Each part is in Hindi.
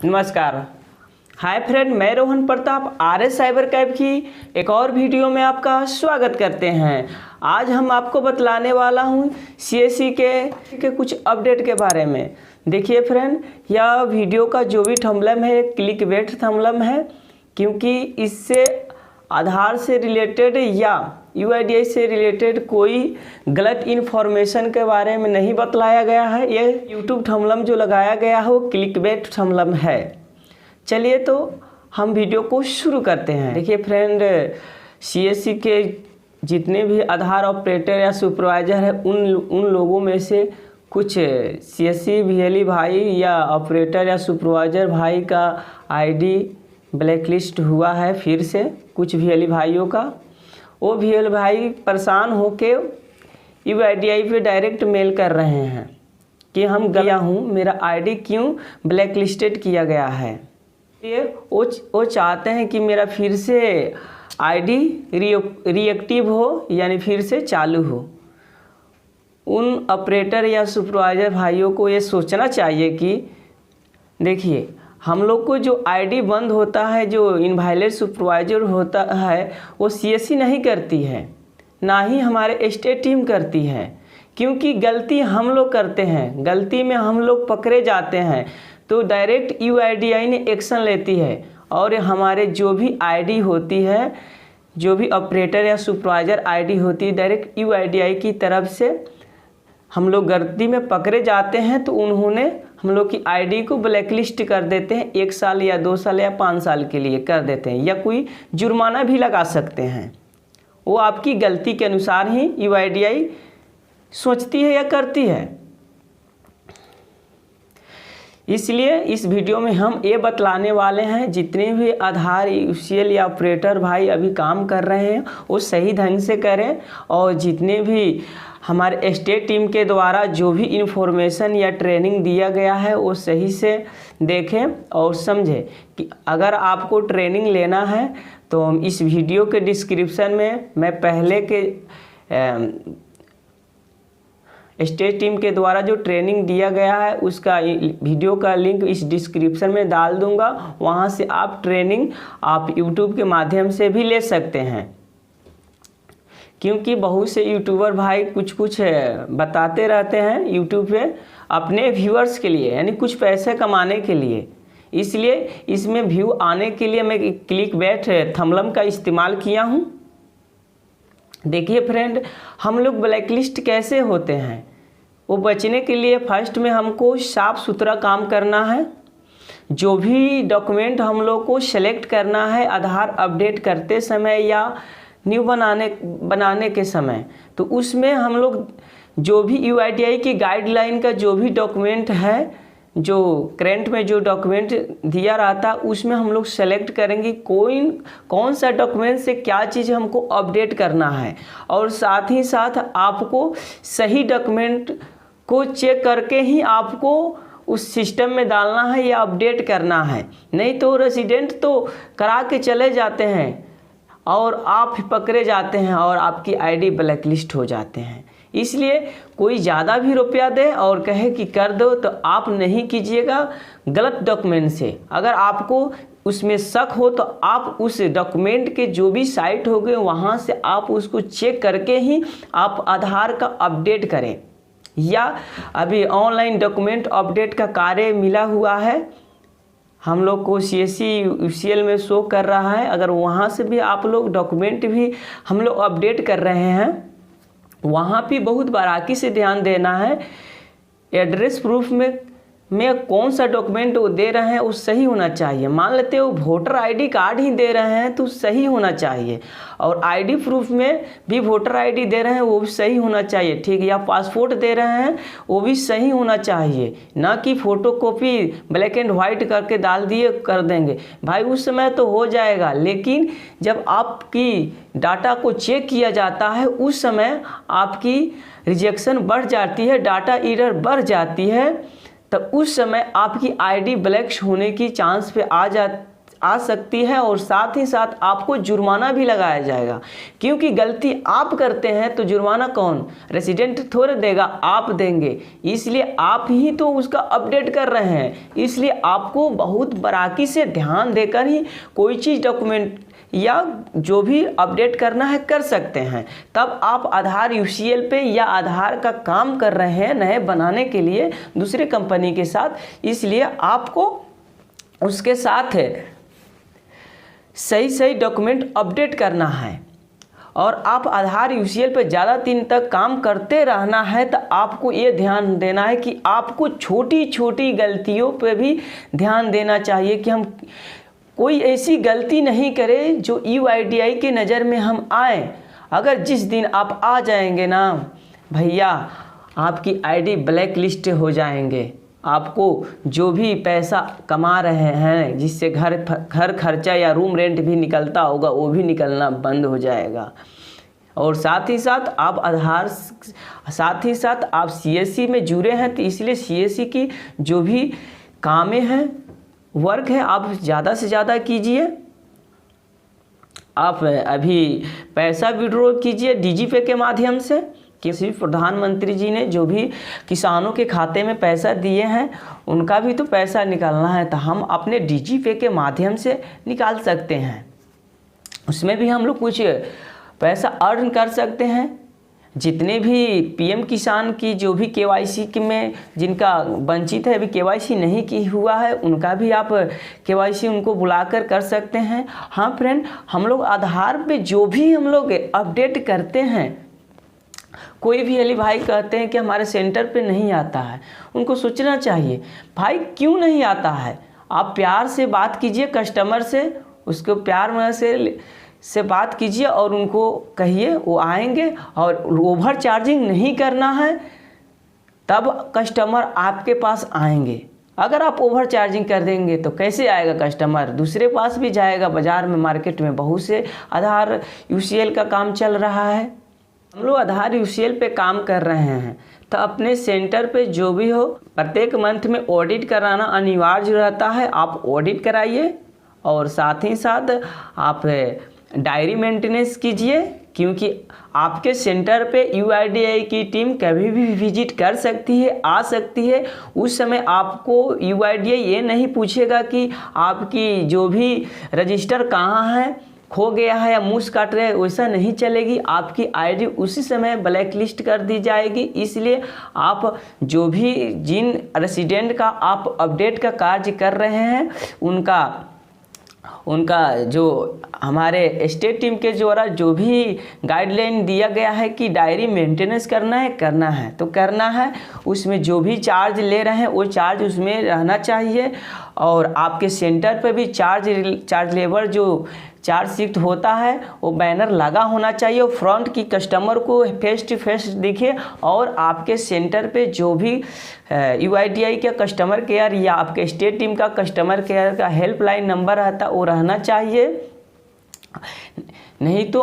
नमस्कार। हाय फ्रेंड, मैं Rohan Pratap RS cyber cab की एक और वीडियो में आपका स्वागत करते हैं। आज हम आपको बतलाने वाला हूं सीएससी के कुछ अपडेट के बारे में। देखिए फ्रेंड, यह वीडियो का जो भी थंबनेल है क्लिक बेट थंबनेल है, क्योंकि इससे आधार से रिलेटेड या यूआईडीआई से रिलेटेड कोई गलत इन्फॉर्मेशन के बारे में नहीं बतलाया गया है। ये यूट्यूब थंबनेल जो लगाया गया है वो क्लिकबेट थंबनेल है। चलिए तो हम वीडियो को शुरू करते हैं। देखिए फ्रेंड, सीएससी के जितने भी आधार ऑपरेटर या सुपरवाइजर है उन लोगों में से कुछ सीएससी वीएलई भाई या ऑपरेटर या सुपरवाइजर भाई का आईडी ब्लैकलिस्ट हुआ है। फिर से कुछ वीएलई भाइयों का, वो वीएलई भाई परेशान होके यूआईडीआई पे डायरेक्ट मेल कर रहे हैं कि हम गया हूँ, मेरा आईडी क्यों ब्लैकलिस्टेड किया गया है। ये वो चाहते हैं कि मेरा फिर से आईडी रिएक्टिव हो, यानी फिर से चालू हो। उन ऑपरेटर या सुपरवाइजर भाइयों को ये सोचना चाहिए कि देखिए, हम लोग को जो आईडी बंद होता है, जो इनवैलिड सुपरवाइजर होता है, वो सीएससी नहीं करती है, ना ही हमारे स्टेट टीम करती है, क्योंकि गलती हम लोग करते हैं। गलती में हम लोग पकड़े जाते हैं तो डायरेक्ट यूआईडीआई ने एक्शन लेती है और हमारे जो भी आईडी होती है, जो भी ऑपरेटर या सुपरवाइजर आईडी होती है, डायरेक्ट यूआईडीआई की तरफ से हम लोग गलती में पकड़े जाते हैं तो उन्होंने हम लोग की आईडी को ब्लैकलिस्ट कर देते हैं। 1 साल या 2 साल या 5 साल के लिए कर देते हैं, या कोई जुर्माना भी लगा सकते हैं। वो आपकी गलती के अनुसार ही यूआईडीआई सोचती है या करती है। इसलिए इस वीडियो में हम ये बतलाने वाले हैं, जितने भी आधार यूसीएल या ऑपरेटर भाई अभी काम कर रहे हैं वो सही ढंग से करें, और जितने भी हमारे स्टेट टीम के द्वारा जो भी इन्फॉर्मेशन या ट्रेनिंग दिया गया है वो सही से देखें और समझें। कि अगर आपको ट्रेनिंग लेना है तो इस वीडियो के डिस्क्रिप्शन में मैं पहले के स्टेट टीम के द्वारा जो ट्रेनिंग दिया गया है उसका वीडियो का लिंक इस डिस्क्रिप्शन में डाल दूंगा। वहां से आप ट्रेनिंग आप यूट्यूब के माध्यम से भी ले सकते हैं, क्योंकि बहुत से यूट्यूबर भाई कुछ बताते रहते हैं यूट्यूब पे अपने व्यूअर्स के लिए, यानी कुछ पैसे कमाने के लिए। इसलिए इसमें व्यू आने के लिए मैं क्लिकबेट थंबनेल का इस्तेमाल किया हूँ। देखिए फ्रेंड, हम लोग ब्लैकलिस्ट कैसे होते हैं, वो बचने के लिए फर्स्ट में हमको साफ सुथरा काम करना है। जो भी डॉक्यूमेंट हम लोग को सेलेक्ट करना है आधार अपडेट करते समय या न्यू बनाने के समय, तो उसमें हम लोग जो भी यूआईडीआई की गाइडलाइन का जो भी डॉक्यूमेंट है, जो करंट में जो डॉक्यूमेंट दिया रहता है, उसमें हम लोग सेलेक्ट करेंगे कौन सा डॉक्यूमेंट से क्या चीज़ हमको अपडेट करना है। और साथ ही साथ आपको सही डॉक्यूमेंट को चेक करके ही आपको उस सिस्टम में डालना है या अपडेट करना है। नहीं तो रेसिडेंट तो करा के चले जाते हैं और आप पकड़े जाते हैं और आपकी आईडी ब्लैकलिस्ट हो जाते हैं। इसलिए कोई ज़्यादा भी रुपया दे और कहे कि कर दो, तो आप नहीं कीजिएगा गलत डॉक्यूमेंट से। अगर आपको उसमें शक हो तो आप उस डॉक्यूमेंट के जो भी साइट हो गए वहाँ से आप उसको चेक करके ही आप आधार का अपडेट करें। या अभी ऑनलाइन डॉक्यूमेंट अपडेट का कार्य मिला हुआ है, हम लोग को सीएससी यूसीएल में शो कर रहा है। अगर वहाँ से भी आप लोग डॉक्यूमेंट भी हम लोग अपडेट कर रहे हैं, वहाँ भी बहुत बारीकी से ध्यान देना है। एड्रेस प्रूफ में कौन सा डॉक्यूमेंट वो दे रहे हैं वो सही होना चाहिए। मान लेते हो वोटर आईडी कार्ड ही दे रहे हैं तो सही होना चाहिए, और आईडी प्रूफ में भी वोटर आईडी दे रहे हैं वो भी सही होना चाहिए, ठीक है। या पासपोर्ट दे रहे हैं वो भी सही होना चाहिए, ना कि फ़ोटोकॉपी ब्लैक एंड वाइट करके डाल दिए कर देंगे। भाई उस समय तो हो जाएगा, लेकिन जब आपकी डाटा को चेक किया जाता है उस समय आपकी रिजेक्शन बढ़ जाती है, डाटा एरर बढ़ जाती है, तो उस समय आपकी आईडी ब्लैक होने की चांस पे आ सकती है और साथ ही साथ आपको जुर्माना भी लगाया जाएगा, क्योंकि गलती आप करते हैं तो जुर्माना कौन, रेसिडेंट थोड़े देगा, आप देंगे। इसलिए आप ही तो उसका अपडेट कर रहे हैं, इसलिए आपको बहुत बारीकी से ध्यान देकर ही कोई चीज़ डॉक्यूमेंट या जो भी अपडेट करना है कर सकते हैं। तब आप आधार यूसीएल पे या आधार का काम कर रहे हैं नए बनाने के लिए दूसरे कंपनी के साथ, इसलिए आपको उसके साथ सही सही डॉक्यूमेंट अपडेट करना है। और आप आधार यूसीएल पे ज़्यादा दिन तक काम करते रहना है तो आपको ये ध्यान देना है कि आपको छोटी छोटी गलतियों पे भी ध्यान देना चाहिए कि हम कोई ऐसी गलती नहीं करें जो यूआईडीआई के नज़र में हम आए। अगर जिस दिन आप आ जाएंगे ना भैया, आपकी आईडी ब्लैक लिस्ट हो जाएंगे। आपको जो भी पैसा कमा रहे हैं जिससे घर खर्चा या रूम रेंट भी निकलता होगा वो भी निकलना बंद हो जाएगा। और साथ ही साथ आप सीएससी में जुड़े हैं तो इसलिए सीएससी की जो भी कामें हैं, वर्क है, आप ज़्यादा से ज़्यादा कीजिए। आप अभी पैसा विड्रॉ कीजिए डीजीपे के माध्यम से, किसी प्रधानमंत्री जी ने जो भी किसानों के खाते में पैसा दिए हैं उनका भी तो पैसा निकालना है, तो हम अपने डीजीपे के माध्यम से निकाल सकते हैं। उसमें भी हम लोग कुछ पैसा अर्न कर सकते हैं। जितने भी पीएम किसान की जो भी केवाईसी में जिनका वंचित है, अभी केवाईसी नहीं की हुआ है, उनका भी आप केवाईसी उनको बुलाकर कर सकते हैं। हाँ फ्रेंड, हम लोग आधार पे जो भी हम लोग अपडेट करते हैं, कोई भी अली भाई कहते हैं कि हमारे सेंटर पे नहीं आता है, उनको सोचना चाहिए भाई क्यों नहीं आता है। आप प्यार से बात कीजिए कस्टमर से, उसको प्यार में से बात कीजिए और उनको कहिए, वो आएंगे। और ओवर चार्जिंग नहीं करना है, तब कस्टमर आपके पास आएंगे। अगर आप ओवर चार्जिंग कर देंगे तो कैसे आएगा कस्टमर, दूसरे पास भी जाएगा। बाज़ार में मार्केट में बहुत से आधार यूसीएल का काम चल रहा है। हम लोग आधार यूसीएल पे काम कर रहे हैं तो अपने सेंटर पे जो भी हो, प्रत्येक मंथ में ऑडिट कराना अनिवार्य रहता है। आप ऑडिट कराइए और साथ ही साथ आप डायरी मेंटेनेंस कीजिए, क्योंकि आपके सेंटर पे यूआईडीआई की टीम कभी भी विजिट कर सकती है, आ सकती है। उस समय आपको यूआईडीआई ये नहीं पूछेगा कि आपकी जो भी रजिस्टर कहाँ है, खो गया है या मूस काट रहे हैं, वैसा नहीं चलेगी। आपकी आईडी उसी समय ब्लैक लिस्ट कर दी जाएगी। इसलिए आप जो भी जिन रेसिडेंट का आप अपडेट का कार्य कर रहे हैं उनका जो हमारे स्टेट टीम के द्वारा जो भी गाइडलाइन दिया गया है कि डायरी मेंटेनेंस करना है तो करना है। उसमें जो भी चार्ज ले रहे हैं वो चार्ज उसमें रहना चाहिए। और आपके सेंटर पे भी चार्ज लेबर जो चार्ज शीट होता है वो बैनर लगा होना चाहिए। और फ्रंट की कस्टमर को फेस टू फेस दिखे। और आपके सेंटर पे जो भी यूआईडीआई का कस्टमर केयर या आपके स्टेट टीम का कस्टमर केयर का हेल्पलाइन नंबर रहता वो रहना चाहिए। नहीं तो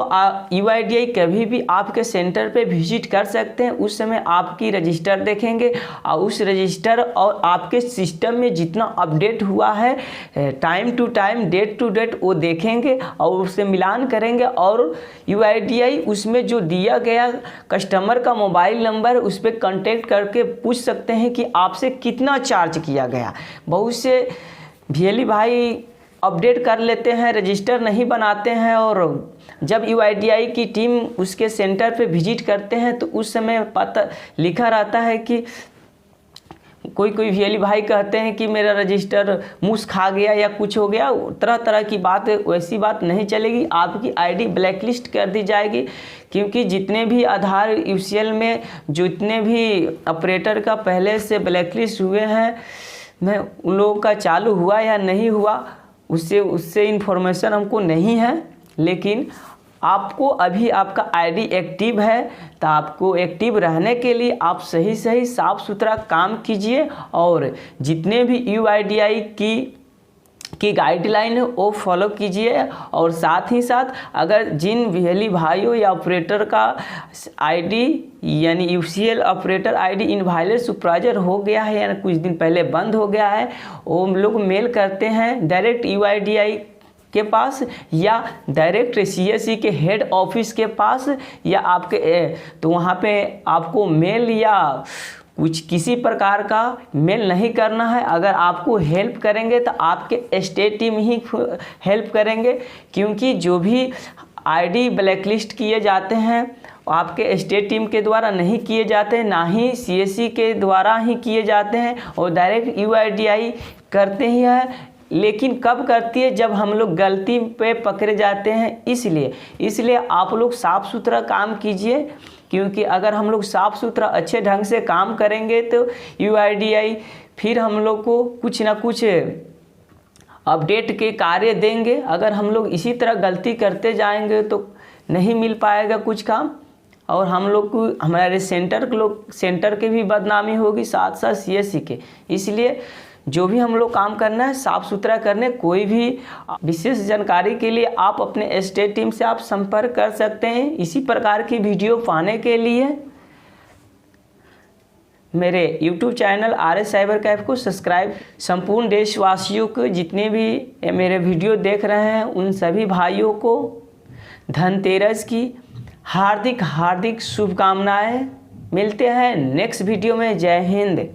यूआईडीआई कभी भी आपके सेंटर पे विजिट कर सकते हैं। उस समय आपकी रजिस्टर देखेंगे और उस रजिस्टर और आपके सिस्टम में जितना अपडेट हुआ है time to time, date to date, वो देखेंगे और उससे मिलान करेंगे। और यूआईडीआई उसमें जो दिया गया कस्टमर का मोबाइल नंबर उस पर कॉन्टेक्ट करके पूछ सकते हैं कि आपसे कितना चार्ज किया गया। बहुत से भियली भाई अपडेट कर लेते हैं, रजिस्टर नहीं बनाते हैं, और जब यूआईडीआई की टीम उसके सेंटर पे विजिट करते हैं तो उस समय पता लिखा रहता है कि कोई भियली भाई कहते हैं कि मेरा रजिस्टर मूस खा गया या कुछ हो गया। तरह तरह की बात, वैसी बात नहीं चलेगी। आपकी आईडी ब्लैकलिस्ट कर दी जाएगी, क्योंकि जितने भी आधार यूसीएल में जितने भी ऑपरेटर का पहले से ब्लैकलिस्ट हुए हैं, मैं उन लोगों का चालू हुआ या नहीं हुआ उससे इन्फॉर्मेशन हमको नहीं है। लेकिन आपको अभी आपका आईडी एक्टिव है, तो आपको एक्टिव रहने के लिए आप सही साफ सुथरा काम कीजिए। और जितने भी यूआईडीआई की की गाइडलाइन है वो फॉलो कीजिए। और साथ ही साथ अगर जिन बिजली भाइयों या ऑपरेटर का आईडी यानी UCL operator ID invalid supervisor हो गया है या कुछ दिन पहले बंद हो गया है, वो लोग मेल करते हैं डायरेक्ट यूआईडीआई के पास या डायरेक्ट सीएससी के हेड ऑफिस के पास या आपके तो वहाँ पे आपको मेल या कुछ किसी प्रकार का मेल नहीं करना है। अगर आपको हेल्प करेंगे तो आपके स्टेट टीम ही हेल्प करेंगे, क्योंकि जो भी आईडी ब्लैकलिस्ट किए जाते हैं आपके स्टेट टीम के द्वारा नहीं किए जाते, ना ही सीएससी के द्वारा ही किए जाते हैं और डायरेक्ट यूआईडीआई करते ही है। लेकिन कब करती है, जब हम लोग गलती पे पकड़े जाते हैं। इसलिए आप लोग साफ़ सुथरा काम कीजिए, क्योंकि अगर हम लोग साफ़ सुथरा अच्छे ढंग से काम करेंगे तो यूआईडीआई फिर हम लोग को कुछ ना कुछ अपडेट के कार्य देंगे। अगर हम लोग इसी तरह गलती करते जाएंगे तो नहीं मिल पाएगा कुछ काम, और हम लोग को हमारे सेंटर के भी बदनामी होगी, साथ साथ सीएससी के। इसलिए जो भी हम लोग काम करना है साफ़ सुथरा करने। कोई भी विशेष जानकारी के लिए आप अपने स्टेट टीम से आप संपर्क कर सकते हैं। इसी प्रकार की वीडियो पाने के लिए मेरे YouTube channel RS cyber Kaif को सब्सक्राइब। संपूर्ण देशवासियों को, जितने भी मेरे वीडियो देख रहे हैं, उन सभी भाइयों को धनतेरस की हार्दिक शुभकामनाएं। मिलते हैं नेक्स्ट वीडियो में। जय हिंद।